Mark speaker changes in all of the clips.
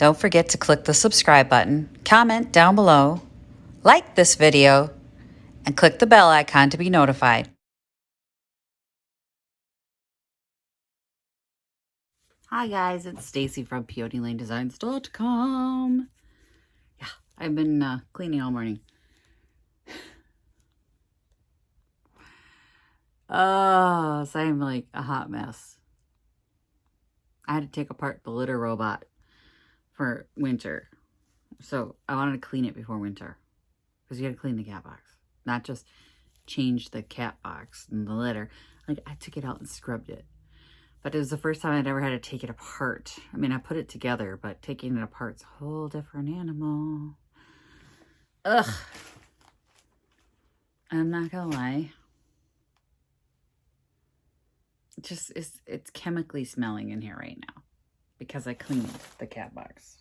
Speaker 1: Don't forget to click the subscribe button, comment down below, like this video, and click the bell icon to be notified. Hi guys, it's Stacy from PeonyLaneDesigns.com. Yeah, I've been cleaning all morning. Oh, so I'm like a hot mess. I had to take apart the litter robot for winter. So I wanted to clean it before winter. Because you got to clean the cat box. Not just change the cat box and the litter. Like, I took it out and scrubbed it. But it was the first time I'd ever had to take it apart. I mean, I put it together, but taking it apart's a whole different animal. Ugh. I'm not gonna lie. It's chemically smelling in here right now. Because I cleaned the cat box.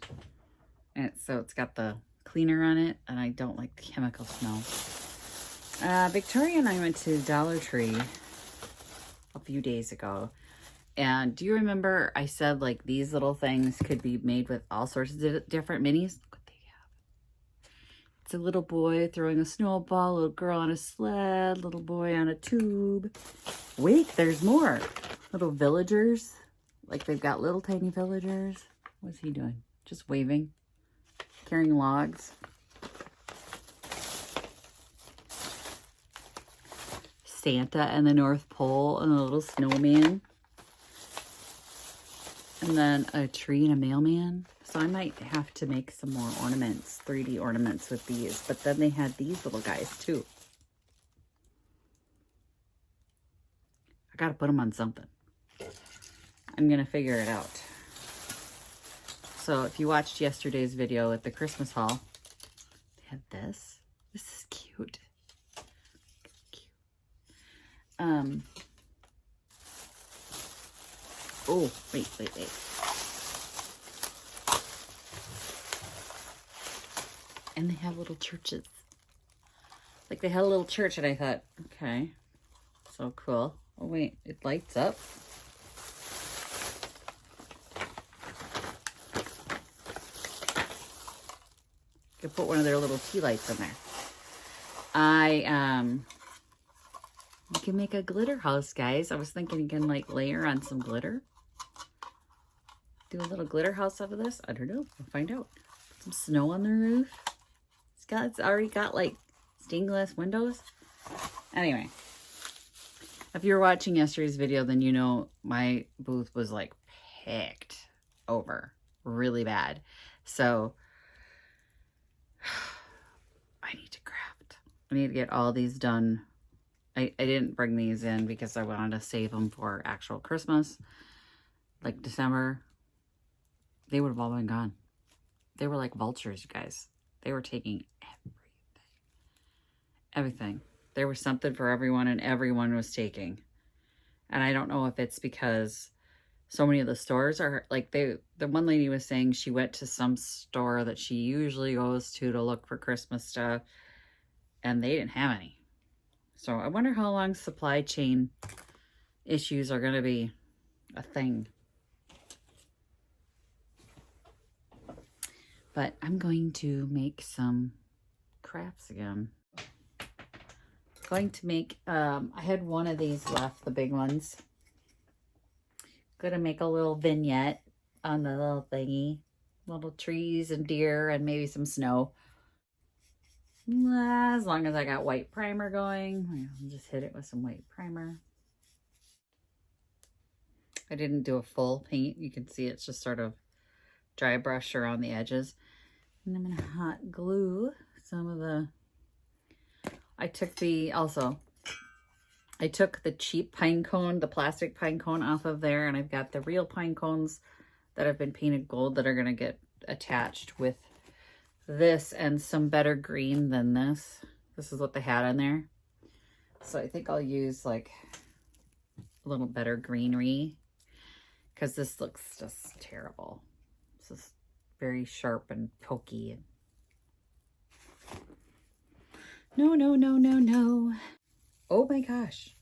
Speaker 1: And so it's got the cleaner on it, and I don't like the chemical smell. Victoria and I went to Dollar Tree a few days ago. And do you remember I said like these little things could be made with all sorts of different minis? Look what they have. It's a little boy throwing a snowball, a little girl on a sled, little boy on a tube. Wait, there's more. Little villagers. Like they've got little tiny villagers. What's he doing? Just waving. Carrying logs. Santa and the North Pole and a little snowman. And then a tree and a mailman. So I might have to make some more ornaments, 3D ornaments with these. But then they had these little guys too. I gotta put them on something. I'm gonna figure it out. So if you watched yesterday's video at the Christmas haul, they had this. This is cute. Oh, wait. And they have little churches. Like they had a little church and I thought, okay, so cool. Oh wait, it lights up. You could put one of their little tea lights in there. You can make a glitter house, guys. I was thinking you can like layer on some glitter. Do a little glitter house out of this. I don't know. We'll find out. Put some snow on the roof. It's already got like stained glass windows. Anyway, if you were watching yesterday's video, then you know my booth was like picked over really bad. So I need to craft. I need to get all these done. I didn't bring these in because I wanted to save them for actual Christmas. Like December. They would have all been gone. They were like vultures, you guys. They were taking everything. There was something for everyone and everyone was taking. And I don't know if it's because so many of the stores are like the one lady was saying she went to some store that she usually goes to look for Christmas stuff and they didn't have any. So I wonder how long supply chain issues are going to be a thing. But I'm going to make some crafts again. Going to make, I had one of these left, the big ones. Gonna make a little vignette on the little thingy. Little trees and deer and maybe some snow. As long as I got white primer going. I'll just hit it with some white primer. I didn't do a full paint. You can see it's just sort of dry brush around the edges. And I'm gonna hot glue some of the, I took the cheap pine cone, the plastic pine cone off of there, and I've got the real pine cones that have been painted gold that are gonna get attached with this and some better green than this. This is what they had on there. So I think I'll use like a little better greenery because this looks just terrible. This is very sharp and pokey. No. Oh my gosh.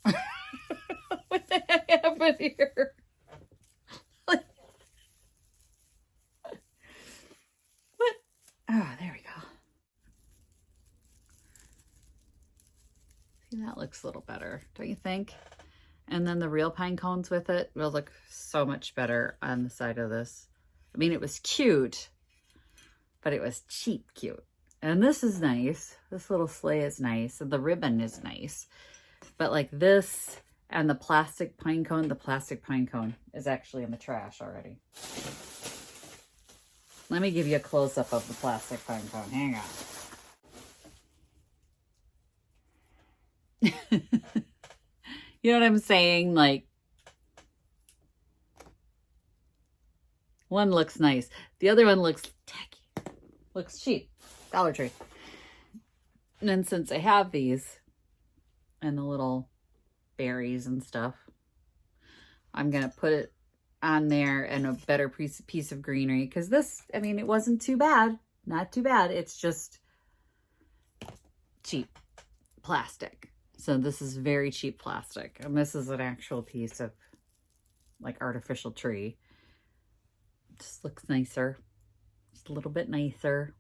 Speaker 1: What the heck happened here? looks a little better, don't you think? And then the real pine cones with it will look so much better on the side of this. I mean, it was cute, but it was cheap cute. And this is nice. This little sleigh is nice. And the ribbon is nice. But like this and the plastic pine cone is actually in the trash already. Let me give you a close-up of the plastic pine cone. Hang on. You know what I'm saying? Like, one looks nice. The other one looks tacky. Looks cheap. Dollar Tree. And then since I have these and the little berries and stuff, I'm going to put it on there and a better piece of greenery. Because this, I mean, it wasn't too bad. Not too bad. It's just cheap plastic. So this is very cheap plastic. And this is an actual piece of like artificial tree. Just looks nicer. Just a little bit nicer.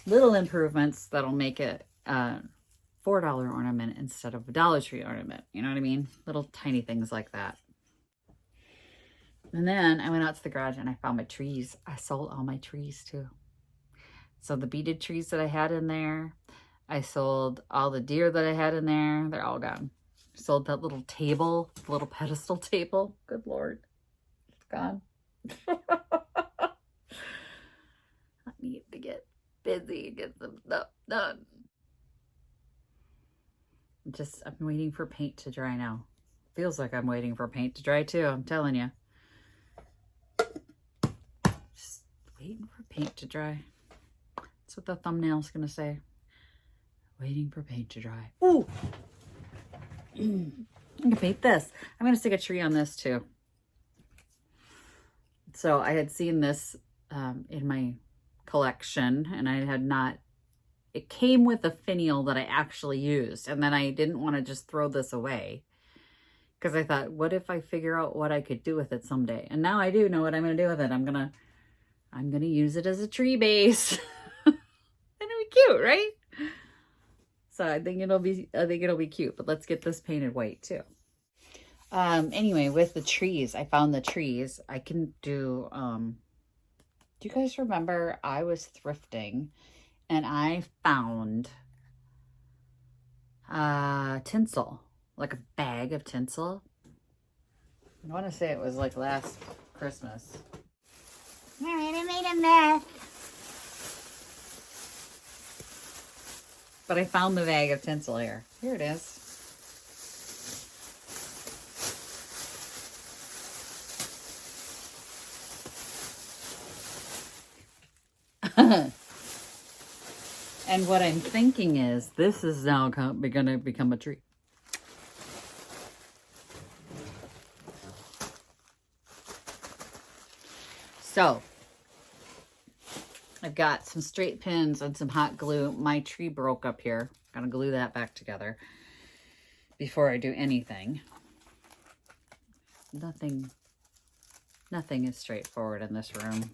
Speaker 1: Little improvements that'll make it a $4 ornament instead of a Dollar Tree ornament. You know what I mean? Little tiny things like that. And then I went out to the garage and I found my trees. I sold all my trees too. So the beaded trees that I had in there, I sold all the deer that I had in there. They're all gone. Sold that little table, little pedestal table. Good Lord. It's gone. I need to get busy and get some stuff done. I'm waiting for paint to dry now. Feels like I'm waiting for paint to dry too, I'm telling you. Just waiting for paint to dry. That's what the thumbnail's gonna say. Waiting for paint to dry. Ooh! I'm gonna paint this. I'm gonna stick a tree on this too. So I had seen this in my collection and I had not, it came with a finial that I actually used. And then I didn't want to just throw this away because I thought, what if I figure out what I could do with it someday? And now I do know what I'm going to do with it. I'm going to use it as a tree base. And it'll be cute, right? So I think it'll be cute, but let's get this painted white too. Anyway, with the trees, I found the trees. I can do you guys remember I was thrifting and I found tinsel, like a bag of tinsel. I want to say it was like last Christmas. All right, I made a mess. But I found the bag of tinsel here. Here it is. And what I'm thinking is this is now going to become a tree. So I've got some straight pins and some hot glue. My tree broke up here. I'm going to glue that back together before I do anything. Nothing is straightforward in this room.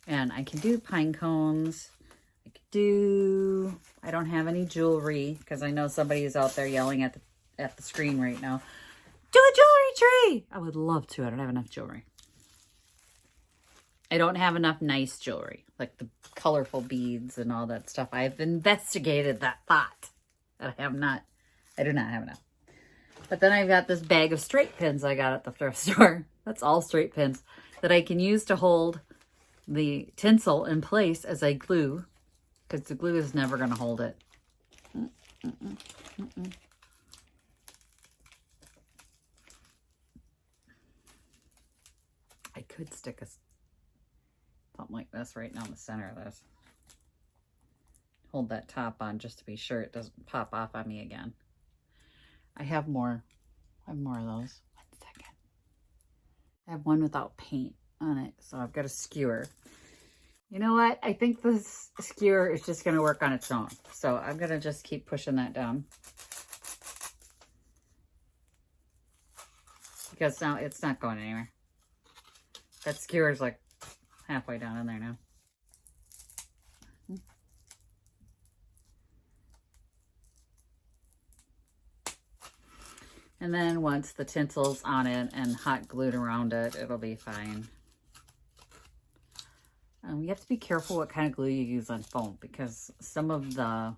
Speaker 1: And I can do pine cones. I don't have any jewelry because I know somebody is out there yelling at the screen right now. Do a jewelry tree! I would love to. I don't have enough jewelry. I don't have enough nice jewelry, like the colorful beads and all that stuff. I've investigated that thought. That I do not have enough. But then I've got this bag of straight pins I got at the thrift store. That's all straight pins that I can use to hold the tinsel in place as I glue, because the glue is never going to hold it. I could stick something like this right down the center of this. Hold that top on just to be sure it doesn't pop off on me again. I have more of those. 1 second. I have one without paint on it, so I've got a skewer. You know what? I think this skewer is just going to work on its own. So I'm going to just keep pushing that down. Because now it's not going anywhere. That skewer is like halfway down in there now. And then once the tinsel's on it and hot glued around it, it'll be fine. You have to be careful what kind of glue you use on foam because some of the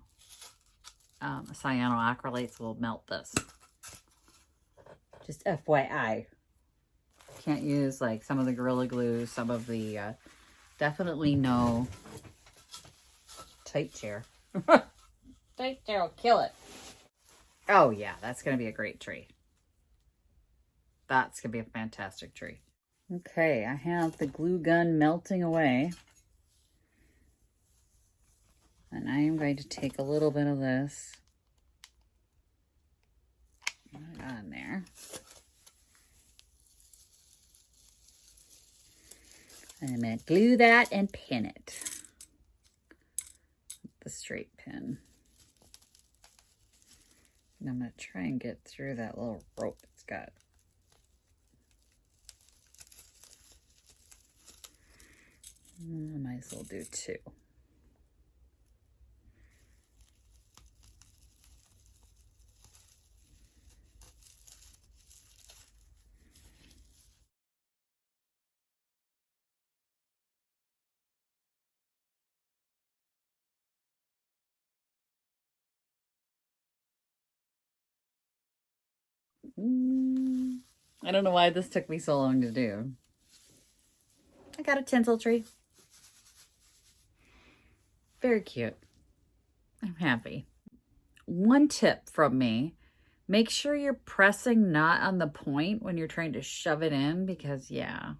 Speaker 1: cyanoacrylates will melt this. Just FYI. Can't use like some of the Gorilla Glue, some of the, definitely no tight chair. Tight chair will kill it. Oh yeah, that's going to be a great tree. That's going to be a fantastic tree. Okay, I have the glue gun melting away. And I am going to take a little bit of this. Put it on there. And I'm going to glue that and pin it. With the straight pin. And I'm going to try and get through that little rope it's got. I might as well do two. I don't know why this took me so long to do. I got a tinsel tree. Very cute. I'm happy. One tip from me, make sure you're pressing not on the point when you're trying to shove it in because, yeah,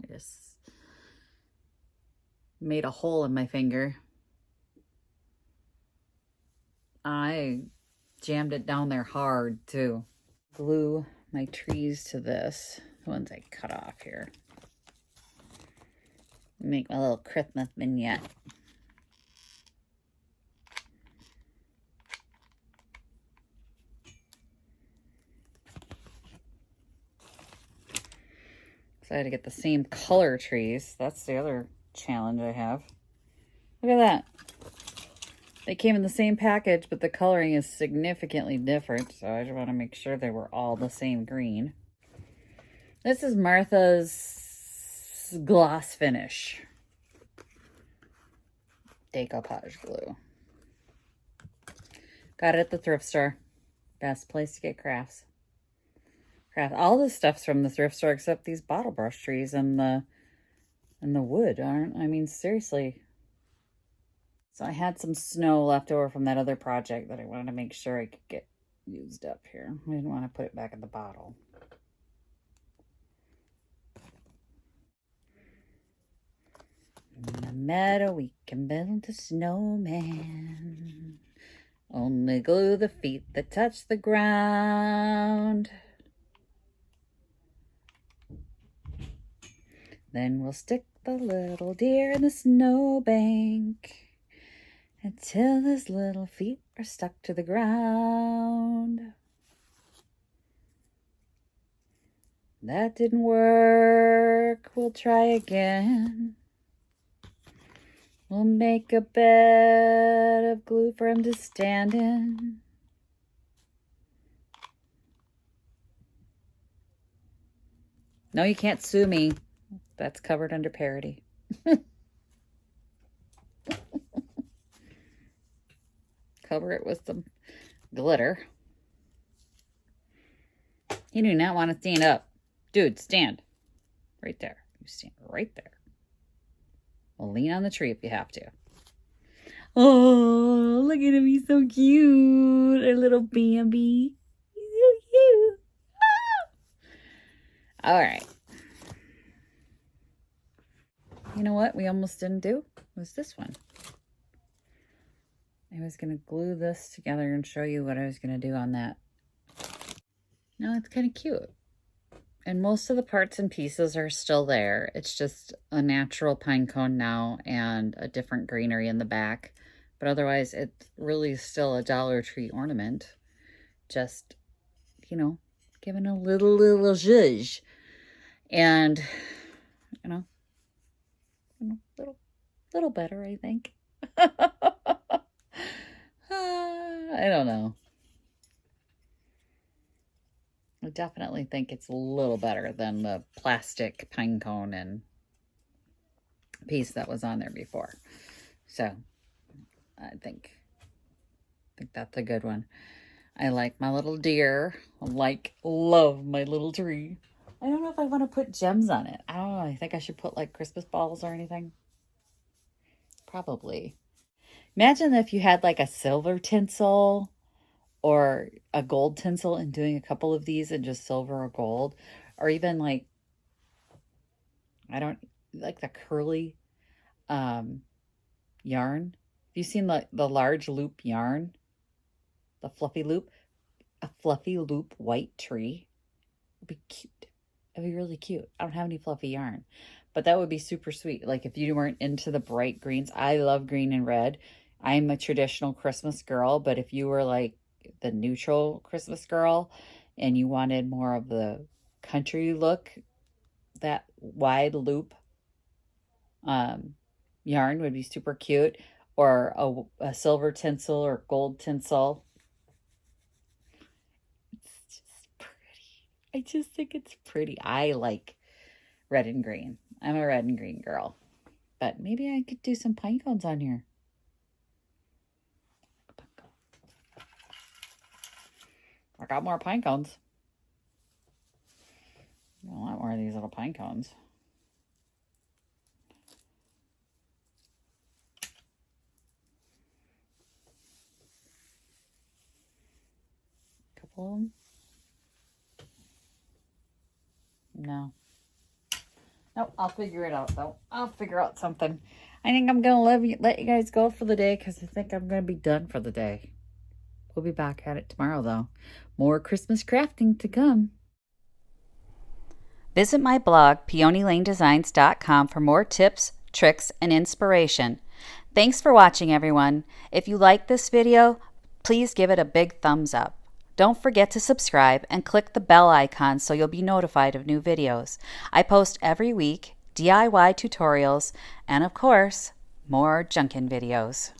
Speaker 1: I just made a hole in my finger. I jammed it down there hard, too. Glue my trees to this, the ones I cut off here. Make my little Christmas vignette. So I had to get the same color trees. That's the other challenge I have. Look at that. They came in the same package, but the coloring is significantly different. So I just want to make sure they were all the same green. This is Martha's Gloss Finish decoupage glue. Got it at the thrift store. Best place to get crafts. All this stuff's from the thrift store except these bottle brush trees and the wood aren't. I mean, seriously. So I had some snow left over from that other project that I wanted to make sure I could get used up here. I didn't want to put it back in the bottle. In the meadow we can build a snowman. Only glue the feet that touch the ground. Then we'll stick the little deer in the snowbank until his little feet are stuck to the ground. That didn't work. We'll try again. We'll make a bed of glue for him to stand in. No, you can't sue me. That's covered under parody. Cover it with some glitter. You do not want to stand up. Dude, stand. Right there. You stand right there. Well, lean on the tree if you have to. Oh, look at him. He's so cute. Our little Bambi. He's so cute. Ah! All right. You know what we almost didn't do? Was this one. I was going to glue this together and show you what I was going to do on that. No, it's kind of cute. And most of the parts and pieces are still there. It's just a natural pine cone now and a different greenery in the back. But otherwise, it's really still a Dollar Tree ornament. Just, you know, giving a little zhuzh. And, you know, little better, I think. I don't know. I definitely think it's a little better than the plastic pine cone and piece that was on there before. So I think that's a good one. I like my little deer. Love my little tree. I don't know if I want to put gems on it. I don't know. I think I should put like Christmas balls or anything. Probably. Imagine if you had like a silver tinsel or a gold tinsel and doing a couple of these in just silver or gold. Or even like, I don't like the curly yarn. Have you seen the large loop yarn? The fluffy loop? A fluffy loop white tree would be cute. It'd be really cute. I don't have any fluffy yarn, but that would be super sweet. Like if you weren't into the bright greens, I love green and red. I'm a traditional Christmas girl, but if you were like the neutral Christmas girl and you wanted more of the country look, that wide loop yarn would be super cute, or a silver tinsel or gold tinsel. It's just pretty. I just think it's pretty. I like red and green. I'm a red and green girl, but maybe I could do some pine cones on here. I got more pine cones. I want more of these little pine cones. Couple of them. No. Nope, I'll figure it out though. I'll figure out something. I think I'm going to let you guys go for the day because I think I'm going to be done for the day. We'll be back at it tomorrow though. More Christmas crafting to come. Visit my blog, peonylanedesigns.com, for more tips, tricks, and inspiration. Thanks for watching, everyone. If you like this video, please give it a big thumbs up. Don't forget to subscribe and click the bell icon so you'll be notified of new videos. I post every week DIY tutorials and, of course, more junkin' videos.